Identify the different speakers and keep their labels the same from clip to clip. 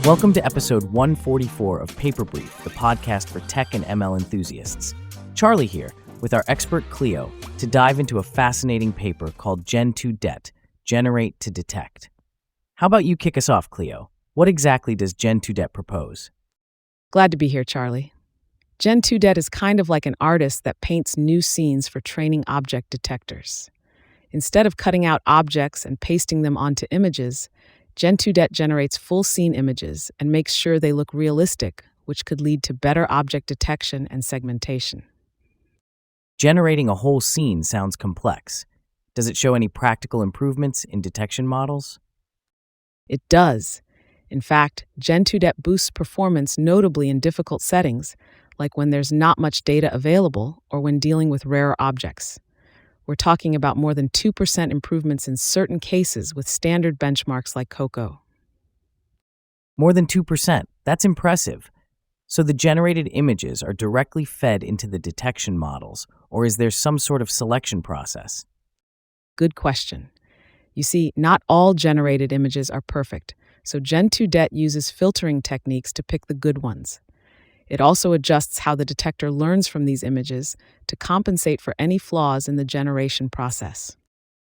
Speaker 1: Welcome to episode 144 of Paper Brief, the podcast for tech and ML enthusiasts. Charlie here with our expert Cleo to dive into a fascinating paper called Gen2Det, Generate to Detect. How about you kick us off, Cleo? What exactly does Gen2Det propose?
Speaker 2: Glad to be here, Charlie. Gen2Det is kind of like an artist that paints new scenes for training object detectors. Instead of cutting out objects and pasting them onto images, Gen2Det generates full scene images and makes sure they look realistic, which could lead to better object detection and segmentation.
Speaker 1: Generating a whole scene sounds complex. Does it show any practical improvements in detection models?
Speaker 2: It does. In fact, Gen2Det boosts performance notably in difficult settings, like when there's not much data available or when dealing with rarer objects. We're talking about more than 2% improvements in certain cases with standard benchmarks like COCO.
Speaker 1: More than 2%. That's impressive. So the generated images are directly fed into the detection models, or is there some sort of selection process?
Speaker 2: Good question. You see, not all generated images are perfect, so Gen2Det uses filtering techniques to pick the good ones. It also adjusts how the detector learns from these images to compensate for any flaws in the generation process.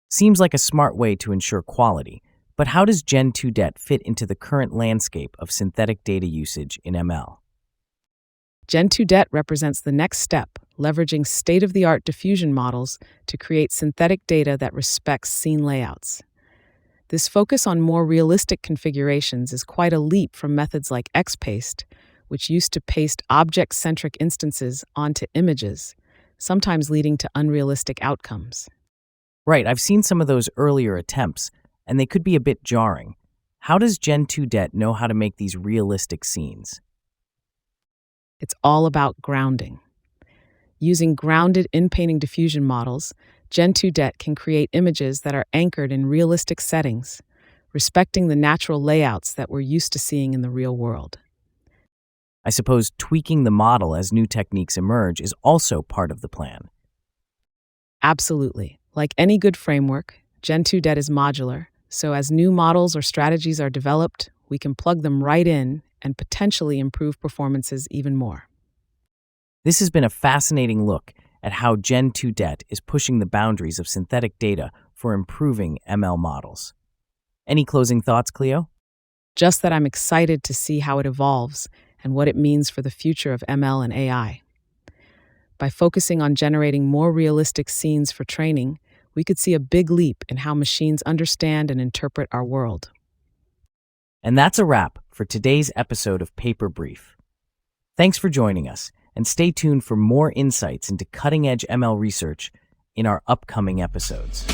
Speaker 1: Seems like a smart way to ensure quality, but how does Gen2Det fit into the current landscape of synthetic data usage in ML?
Speaker 2: Gen2Det represents the next step, leveraging state-of-the-art diffusion models to create synthetic data that respects scene layouts. This focus on more realistic configurations is quite a leap from methods like XPaste, which used to paste object-centric instances onto images, sometimes leading to unrealistic outcomes.
Speaker 1: Right, I've seen some of those earlier attempts, and they could be a bit jarring. How does Gen2Det know how to make these realistic scenes?
Speaker 2: It's all about grounding. Using grounded in-painting diffusion models, Gen2Det can create images that are anchored in realistic settings, respecting the natural layouts that we're used to seeing in the real world.
Speaker 1: I suppose tweaking the model as new techniques emerge is also part of the plan.
Speaker 2: Absolutely. Like any good framework, Gen2Det is modular, so as new models or strategies are developed, we can plug them right in and potentially improve performances even more.
Speaker 1: This has been a fascinating look at how Gen2Det is pushing the boundaries of synthetic data for improving ML models. Any closing thoughts, Cleo?
Speaker 2: Just that I'm excited to see how it evolves and what it means for the future of ML and AI. By focusing on generating more realistic scenes for training, we could see a big leap in how machines understand and interpret our world.
Speaker 1: And that's a wrap for today's episode of Paper Brief. Thanks for joining us, and stay tuned for more insights into cutting-edge ML research in our upcoming episodes.